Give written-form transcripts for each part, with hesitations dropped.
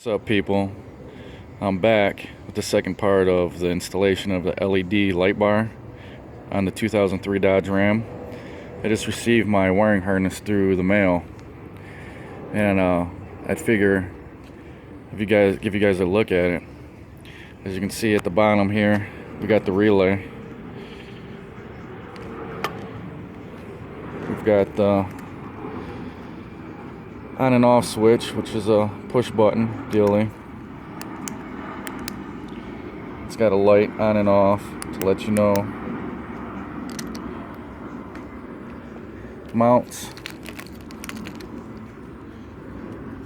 What's up, people? I'm back with the second part of the installation of the LED light bar on the 2003 Dodge Ram. I just received my wiring harness through the mail, and I'd figure if you guys give you guys a look at it. As you can see at the bottom here, we got the relay. We've got the on and off switch, which is a push button dealy. It's got a light on and off to let you know. Mounts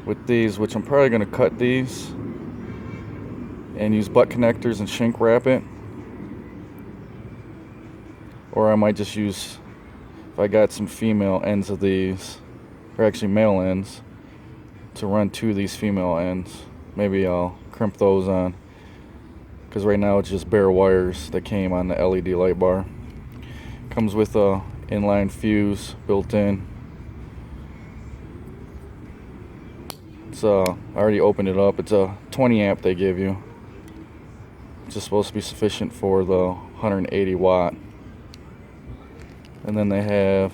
with these, which I'm probably going to cut these and use butt connectors and shrink wrap it, or I might just use, if I got some female ends of these, or actually male ends, to run to these female ends. Maybe I'll crimp those on, because right now it's just bare wires that came on the LED light bar. Comes with a inline fuse built in. It's I already opened it up. It's a 20 amp they give you. It's just supposed to be sufficient for the 180 watt. And then they have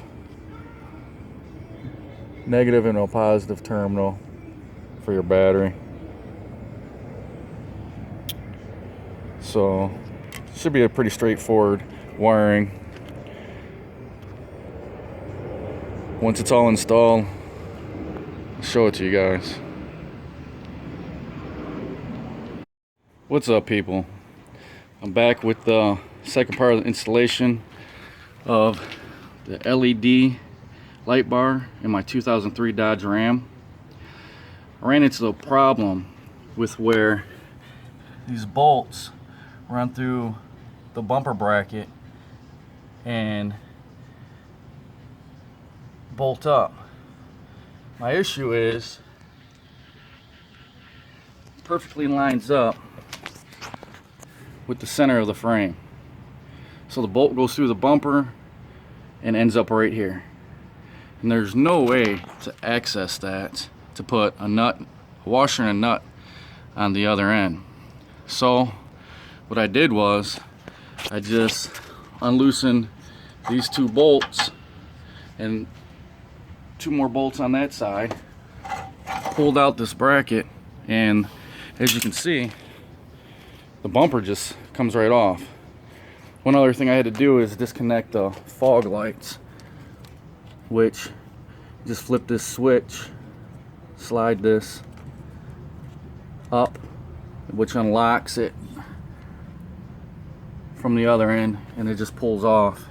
negative and a positive terminal for your battery. So should be a pretty straightforward wiring. Once it's all installed, I'll show it to you guys. What's up, people? I'm back with the second part of the installation of the LED light bar in my 2003 Dodge Ram. I ran into a problem with where these bolts run through the bumper bracket and bolt up. My issue is perfectly lines up with the center of the frame. So the bolt goes through the bumper and ends up right here. And there's no way to access that to put a nut, a washer and a nut on the other end. So what I did was I just unloosened these two bolts and two more bolts on that side, pulled out this bracket, and as you can see, the bumper just comes right off. One other thing I had to do is disconnect the fog lights, which just flip this switch, slide this up, which unlocks it from the other end, and it just pulls off.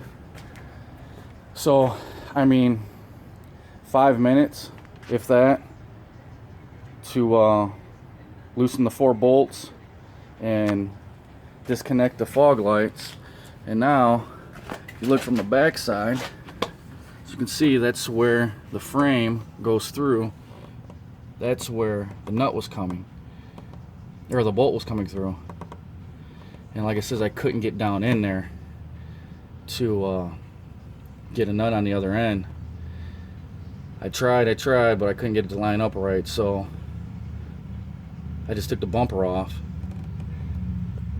So I mean, 5 minutes, if that, to loosen the 4 bolts and disconnect the fog lights. And now if you look from the back side, as you can see, that's where the frame goes through. That's where the nut was coming, or the bolt was coming through. And like I said, I couldn't get down in there to get a nut on the other end. I tried, but I couldn't get it to line up right, so I just took the bumper off.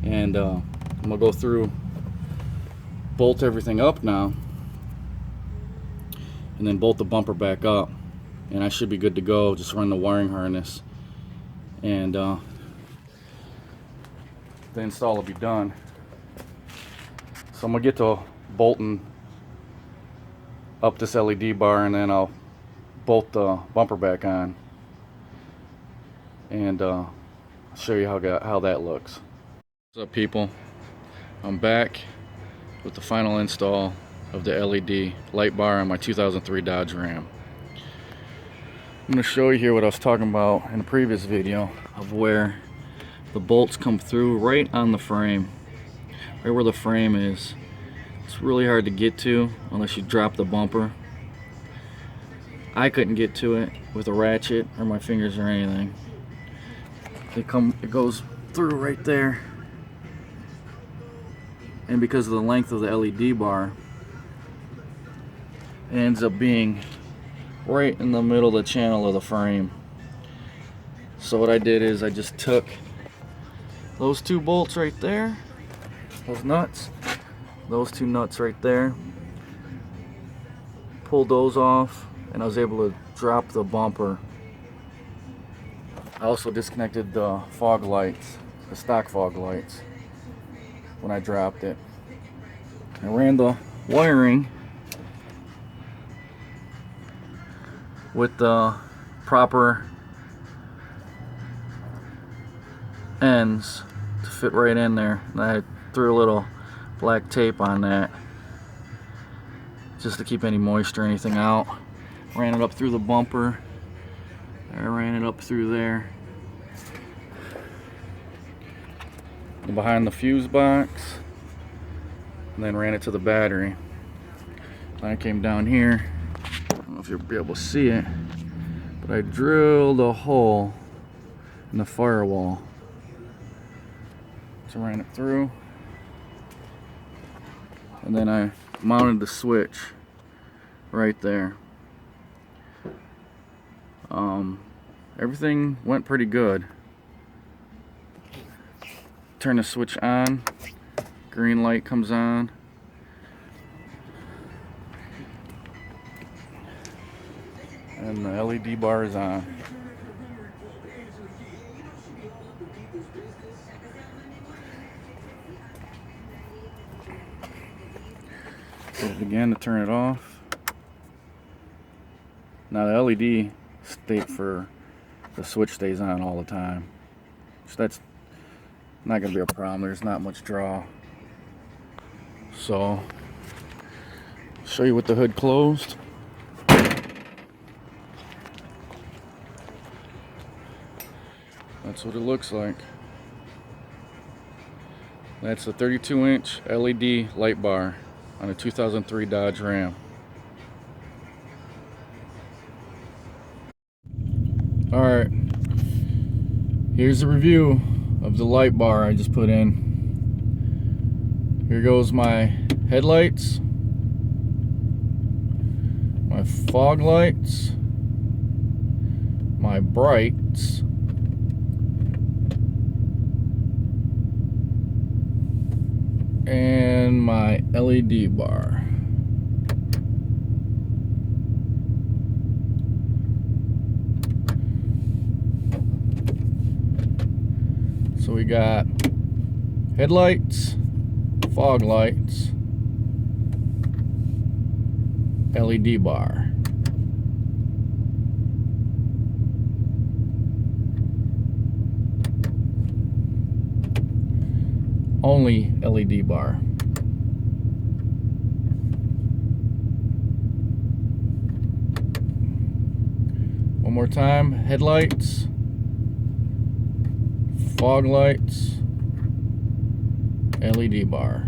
And I'm gonna go through, bolt everything up now, and then bolt the bumper back up, and I should be good to go. Just run the wiring harness, and the install will be done. So I'm gonna get to bolting up this LED bar, and then I'll bolt the bumper back on, and I'll show you how that looks. What's up, people? I'm back with the final install of the LED light bar on my 2003 Dodge Ram. I'm going to show you here what I was talking about in the previous video, of where the bolts come through right on the frame, right where the frame is. It's really hard to get to unless you drop the bumper. I couldn't get to it with a ratchet or my fingers or anything. It goes through right there, and because of the length of the LED bar, it ends up being right in the middle of the channel of the frame. So what I did is I just took those two bolts right there, those nuts, those two nuts right there, pulled those off, and I was able to drop the bumper. I also disconnected the fog lights, the stock fog lights, when I dropped it. I ran the wiring with the proper ends to fit right in there. And I threw a little black tape on that just to keep any moisture or anything out. Ran it up through the bumper. I ran it up through there. And behind the fuse box. And then ran it to the battery. Then I came down here. I don't know if you'll be able to see it, but I drilled a hole in the firewall. So ran it through. And then I mounted the switch right there. Everything went pretty good. Turn the switch on, green light comes on. And the LED bar is on. Hit it again to turn it off. Now the LED state for the switch stays on all the time. So that's not going to be a problem. There's not much draw. So, I'll show you with the hood closed. That's what it looks like. That's a 32-inch LED light bar on a 2003 Dodge Ram. Alright, here's a review of the light bar I just put in. Here goes my headlights, my fog lights, my brights, and my LED bar. So we got headlights, fog lights, LED bar. Only LED bar. One more time, headlights, fog lights, LED bar.